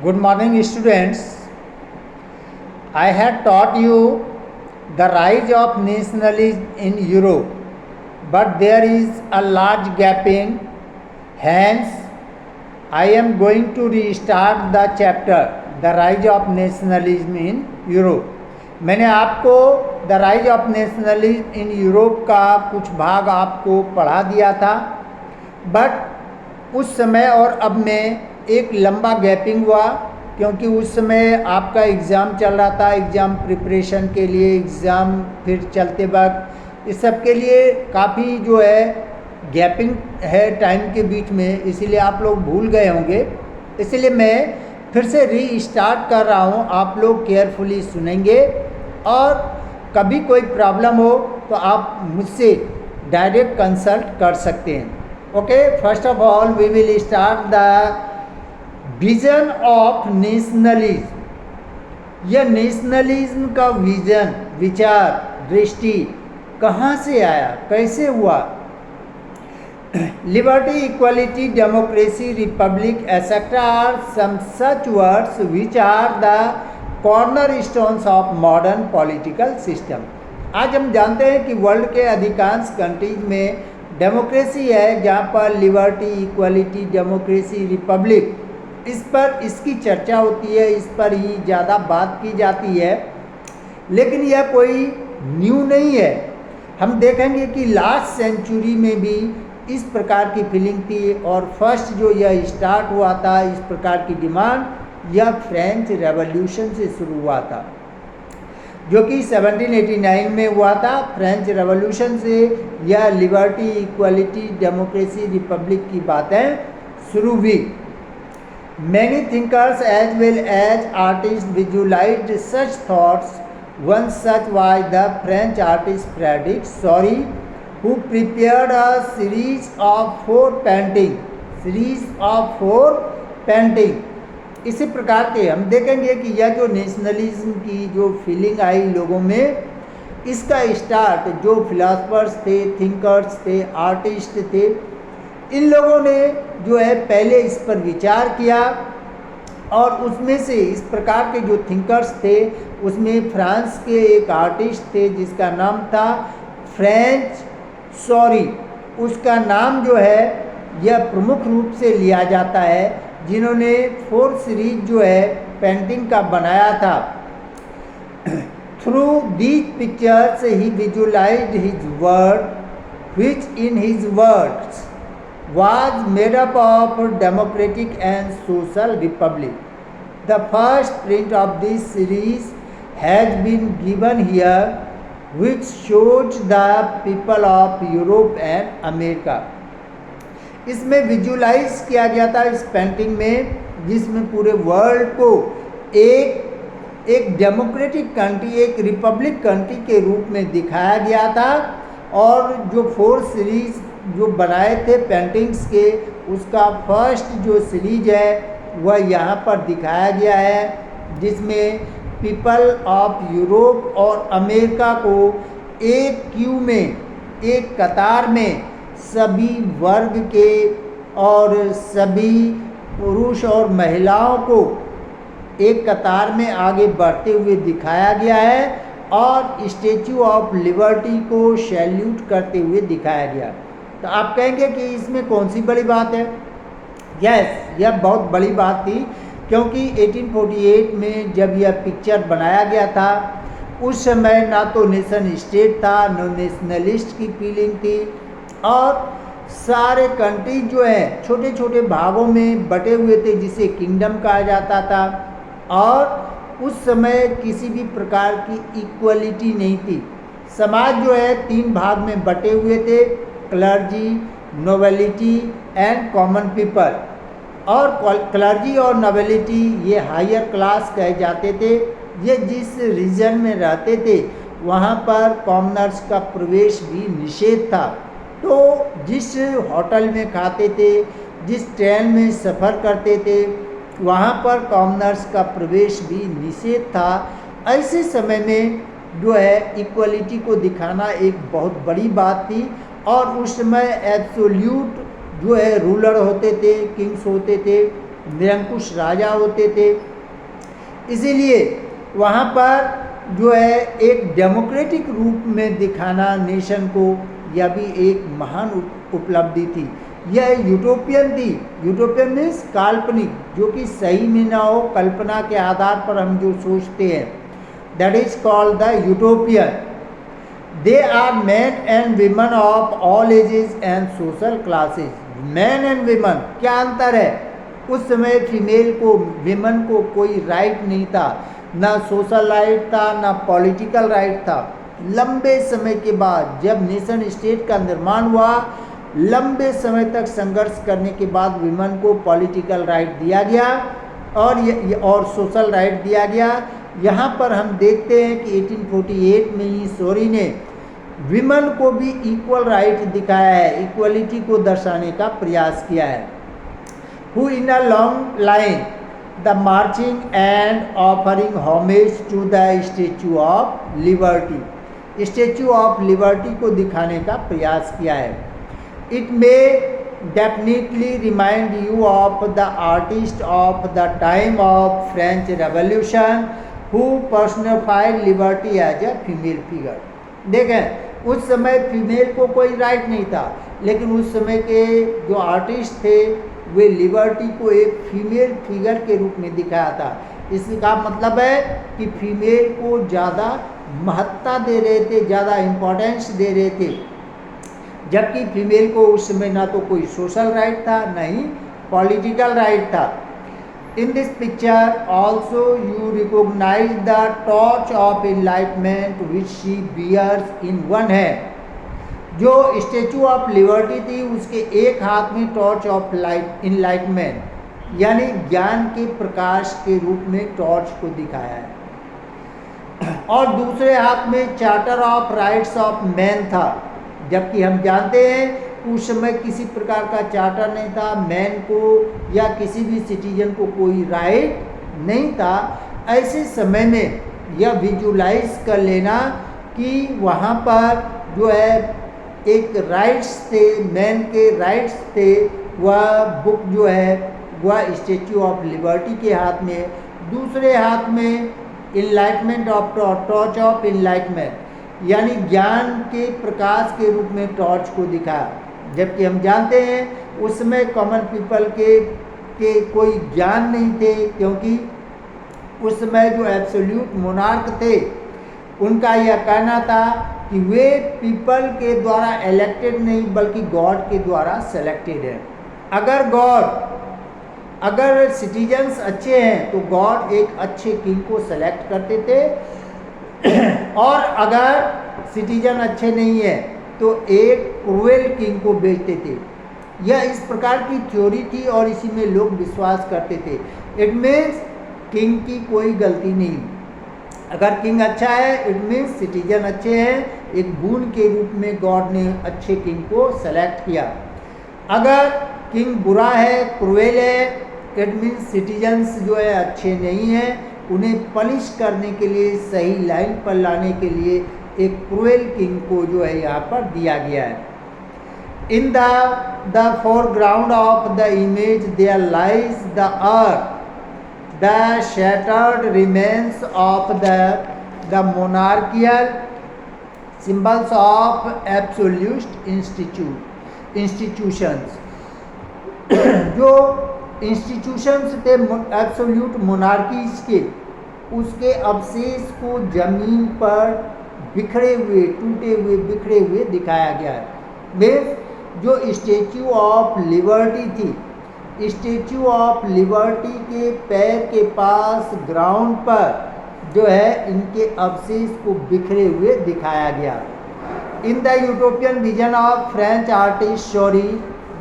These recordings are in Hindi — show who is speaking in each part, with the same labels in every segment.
Speaker 1: Good morning, students. I had taught you the rise of nationalism in Europe, but there is a large gaping. Hence, I am going to restart the chapter, The Rise of Nationalism in Europe. मैंने आपको the rise of nationalism in Europe का कुछ भाग आपको पढ़ा दिया था, बट उस समय और अब में एक लंबा गैपिंग हुआ, क्योंकि उस समय आपका एग्ज़ाम चल रहा था। एग्ज़ाम प्रिपरेशन के लिए, एग्ज़ाम फिर चलते वक्त, इस सब के लिए काफ़ी जो है गैपिंग है टाइम के बीच में, इसीलिए आप लोग भूल गए होंगे। इसलिए मैं फिर से रीस्टार्ट कर रहा हूँ, आप लोग केयरफुली सुनेंगे और कभी कोई प्रॉब्लम हो तो आप मुझसे डायरेक्ट कंसल्ट कर सकते हैं। Okay, first of all we will start the vision of nationalism. यह नेशनलिज्म का विजन, विचार, दृष्टि कहाँ से आया, कैसे हुआ? Liberty, equality, democracy, republic et cetera are some such words which are the corner stones of modern political system. आज हम जानते हैं कि वर्ल्ड के अधिकांश कंट्रीज में डेमोक्रेसी है, जहाँ पर लिबर्टी, इक्वालिटी, डेमोक्रेसी, रिपब्लिक, इस पर इसकी चर्चा होती है, इस पर ही ज़्यादा बात की जाती है। लेकिन यह कोई न्यू नहीं है। हम देखेंगे कि लास्ट सेंचुरी में भी इस प्रकार की फीलिंग थी, और फर्स्ट जो यह स्टार्ट हुआ था इस प्रकार की डिमांड, यह फ्रेंच रेवोल्यूशन से शुरू हुआ था, जो कि 1789 में हुआ था। फ्रेंच रेवोल्यूशन से यह लिबर्टी, इक्वालिटी, डेमोक्रेसी, रिपब्लिक की बातें शुरू हुई। Many thinkers as well as artists visualized such thoughts. One such was the French artist Frédéric Saury, who prepared a series of four paintings. इसी प्रकार के हम देखेंगे कि यह जो नेशनलिज्म की जो फीलिंग आई लोगों में, इसका स्टार्ट जो फिलासफर्स थे, थिंकर्स थे, आर्टिस्ट थे, इन लोगों ने जो है पहले इस पर विचार किया, और उसमें से इस प्रकार के जो थिंकर्स थे उसमें फ्रांस के एक आर्टिस्ट थे जिसका नाम था फ्रेंच सॉरी। उसका नाम जो है यह प्रमुख रूप से लिया जाता है, जिन्होंने 4 सीरीज जो है पेंटिंग का बनाया था। Through these pictures he visualised his world which in his words was made up of democratic and social republic. The first print of this series has been given here, which shows the people of Europe and America. इसमें विजुअलाइज किया गया था इस पेंटिंग में, जिसमें पूरे वर्ल्ड को एक डेमोक्रेटिक कंट्री, एक रिपब्लिक कंट्री के रूप में दिखाया गया था। और जो 4 सीरीज जो बनाए थे पेंटिंग्स के, उसका फर्स्ट जो सीरीज है वह यहाँ पर दिखाया गया है, जिसमें पीपल ऑफ यूरोप और अमेरिका को एक क्यू में, एक कतार में सभी वर्ग के और सभी पुरुष और महिलाओं को एक कतार में आगे बढ़ते हुए दिखाया गया है, और स्टैचू ऑफ लिबर्टी को सैल्यूट करते हुए दिखाया गया। तो आप कहेंगे कि इसमें कौन सी बड़ी बात है? यस, यह बहुत बड़ी बात थी, क्योंकि 1848 में जब यह पिक्चर बनाया गया था, उस समय ना तो नेशन स्टेट था, न नेशनलिस्ट की फीलिंग थी, और सारे कंट्री जो है छोटे छोटे भागों में बटे हुए थे, जिसे किंगडम कहा जाता था। और उस समय किसी भी प्रकार की इक्वलिटी नहीं थी। समाज जो है 3 भाग में बटे हुए थे, clergy, nobility and common people. और क्लर्जी और नोबेलिटी ये हायर क्लास कहे जाते थे। ये जिस रीजन में रहते थे वहाँ पर कॉमनर्स का प्रवेश भी निषेध था। तो जिस होटल में खाते थे, जिस ट्रेन में सफ़र करते थे, वहाँ पर कॉमनर्स का प्रवेश भी निषेध था। ऐसे समय में जो है इक्वलिटी को दिखाना एक बहुत बड़ी बात थी। और उस समय एब्सोल्यूट जो है रूलर होते थे, किंग्स होते थे, निरंकुश राजा होते थे। इसीलिए वहाँ पर जो है एक डेमोक्रेटिक रूप में दिखाना नेशन को, यह भी एक महान उपलब्धि थी। यह यूटोपियन थी। यूटोपियन मीन्स काल्पनिक, जो कि सही में ना हो, कल्पना के आधार पर हम जो सोचते हैं, that is called the utopian. They are man and women of all ages and social classes. Man and women, क्या अंतर है? उस समय फीमेल को, वीमन को कोई राइट नहीं था, ना सोशल राइट था, ना पॉलिटिकल राइट था। लंबे समय के बाद जब नेशन स्टेट का निर्माण हुआ, लंबे समय तक संघर्ष करने के बाद विमेन को पॉलिटिकल राइट दिया गया और सोशल राइट दिया गया। यहाँ पर हम देखते हैं कि 1848 में ही शोरी ने विमेन को भी इक्वल राइट दिखाया है, इक्वलिटी को दर्शाने का प्रयास किया है। Who in a long line the marching and offering homage to the statue of liberty, statue of liberty को दिखाने का प्रयास किया है। It may definitely remind you of the artist of the time of French Revolution who personified liberty as a female figure। देखें, उस समय फीमेल को कोई राइट नहीं था, लेकिन उस समय के जो आर्टिस्ट थे वे लिबर्टी को एक फीमेल फिगर के रूप में दिखाया था। इसका मतलब है कि फीमेल को ज़्यादा महत्ता दे रहे थे, ज़्यादा इम्पोर्टेंस दे रहे थे, जबकि फीमेल को उस समय ना तो कोई सोशल राइट था, ना ही पॉलिटिकल राइट था। In this picture also you recognise the torch of enlightenment which she bears in one hand. जो स्टेचू ऑफ लिबर्टी थी, उसके एक हाथ में टॉर्च ऑफ एनलाइटमेंट यानी ज्ञान के प्रकाश के रूप में टॉर्च को दिखाया है, और दूसरे हाथ में charter of rights of man था। जबकि हम जानते हैं उस समय किसी प्रकार का चार्टर नहीं था, मैन को या किसी भी सिटीजन को कोई राइट नहीं था। ऐसे समय में यह विजुलाइज कर लेना कि वहाँ पर जो है एक राइट्स थे, मैन के राइट्स थे, वह बुक जो है वह स्टेचू ऑफ लिबर्टी के हाथ में, दूसरे हाथ में enlightenment of torch of enlightenment यानी ज्ञान के प्रकाश के रूप में टॉर्च को दिखाया। जबकि हम जानते हैं उस समय कॉमन पीपल के कोई ज्ञान नहीं थे, क्योंकि उस समय जो एब्सोल्यूट मोनार्क थे उनका यह कहना था कि वे पीपल के द्वारा इलेक्टेड नहीं बल्कि गॉड के द्वारा सेलेक्टेड है। अगर सिटीजन्स अच्छे हैं तो गॉड एक अच्छे किंग को सेलेक्ट करते थे, और अगर सिटीजन अच्छे नहीं है तो एक क्रूएल किंग को भेजते थे। यह इस प्रकार की थ्योरी थी और इसी में लोग विश्वास करते थे। इट मीन्स किंग की कोई गलती नहीं। अगर किंग अच्छा है इट मीन्स सिटीजन अच्छे हैं, एक बून के रूप में गॉड ने अच्छे किंग को सेलेक्ट किया। अगर किंग बुरा है, क्रूएल है, इट मीन्स सिटीजन्स जो है अच्छे नहीं हैं, उन्हें पनिश करने के लिए, सही लाइन पर लाने के लिए एक क्रूएल किंग को जो है यहाँ पर दिया गया है। In the foreground of the image there lies the earth, the shattered remains of the monarchical symbols of absolute institutions. जो इंस्टीट्यूशंस थे एब्सोल्यूट मोनार्कीज के, उसके अवशेष को जमीन पर बिखरे हुए, टूटे हुए, बिखरे हुए दिखाया गया है। मीन्स जो स्टेचू ऑफ लिबर्टी थी, स्टेचू ऑफ लिबर्टी के पैर के पास ग्राउंड पर जो है इनके अवशेष को बिखरे हुए दिखाया गया। In the utopian vision of French artist Sorrieu,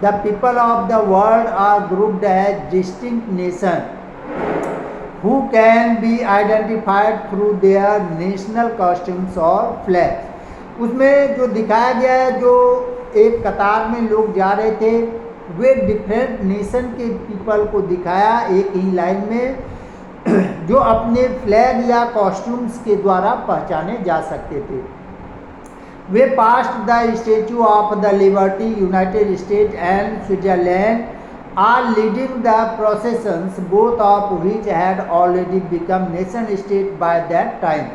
Speaker 1: the people of the world are grouped as distinct nations who can be identified through their national costumes or flags। उसमें जो दिखाया गया है, जो एक कतार में लोग जा रहे थे, वे डिफरेंट नेशन के पीपल को दिखाया एक ही लाइन में, जो अपने फ्लैग या कॉस्ट्यूम्स के द्वारा पहचाने जा सकते थे। We passed the statue of the liberty, United State and Switzerland are leading the processions, both of which had already become nation state by that time.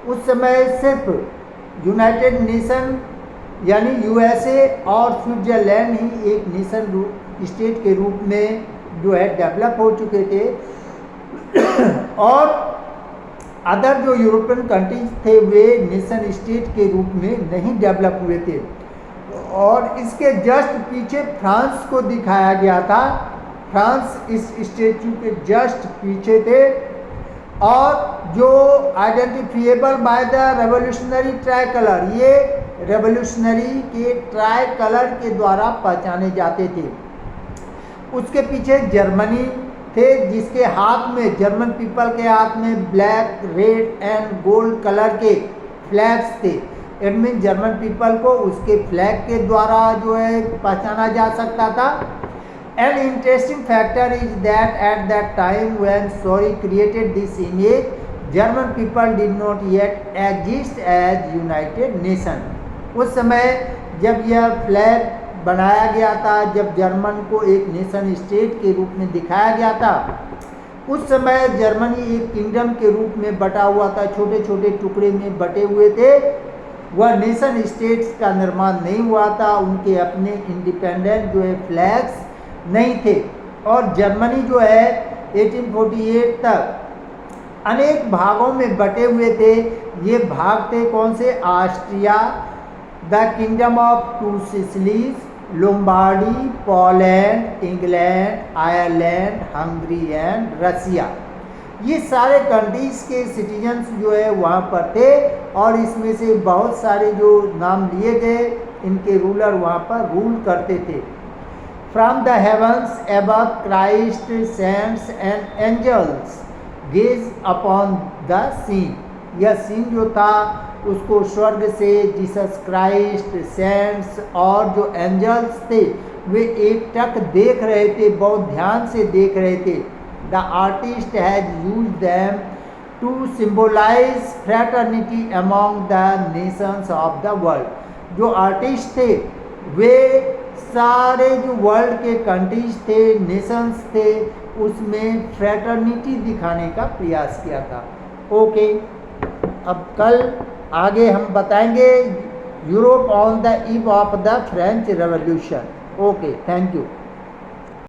Speaker 1: उस समय सिर्फ यूनाइटेड नेशन यानी यूएसए और स्विट्जरलैंड ही एक नेशन स्टेट के रूप में जो है डेवलप हो चुके थे और अदर जो यूरोपियन कंट्रीज थे वे नेशन स्टेट के रूप में नहीं डेवलप हुए थे। और इसके जस्ट पीछे फ्रांस को दिखाया गया था। फ्रांस इस स्टैचू के जस्ट पीछे थे और जो identifiable by the revolutionary try colour, ये रेवोल्यूशनरी के ट्राई कलर के द्वारा पहचाने जाते थे। उसके पीछे जर्मनी थे जिसके हाथ में, जर्मन पीपल के हाथ में black, red and gold colour के फ्लैग्स थे। इट मीन जर्मन पीपल को उसके फ्लैग के द्वारा जो है पहचाना जा सकता था। An interesting factor is that at that time when Sorrieu created this image, German people did not yet exist as united nation. उस समय जब यह फ्लैग बनाया गया था, जब जर्मन को एक नेशन स्टेट के रूप में दिखाया गया था, उस समय जर्मनी एक किंगडम के रूप में बटा हुआ था, छोटे छोटे टुकड़े में बटे हुए थे। वह नेशन स्टेट्स का निर्माण नहीं हुआ था, उनके अपने इंडिपेंडेंट जो है फ्लैग्स नहीं थे। और जर्मनी जो है 1848 तक अनेक भागों में बटे हुए थे। ये भाग थे कौन से? Austria, the kingdom of two Sicilies, Lombardy, Poland, England, Ireland, Hungary and Russia. ये सारे कंट्रीज के सिटीजन्स जो है वहाँ पर थे और इसमें से बहुत सारे जो नाम लिए गए, इनके रूलर वहाँ पर रूल करते थे। From the heavens above Christ, saints and angels gaze upon the scene. यह सीन जो था उसको स्वर्ग से जीसस क्राइस्ट, सेंट्स और जो एंजल्स थे वे एकटक देख रहे थे, बहुत ध्यान से देख रहे थे। The artist has used them to symbolize fraternity among the nations of the world. जो आर्टिस्ट थे वे सारे जो वर्ल्ड के कंट्रीज थे, नेशंस थे, उसमें फ्रैटर्निटी दिखाने का प्रयास किया था। ओके, अब कल आगे हम बताएंगे Europe on the eve of the French revolution. Okay, thank you.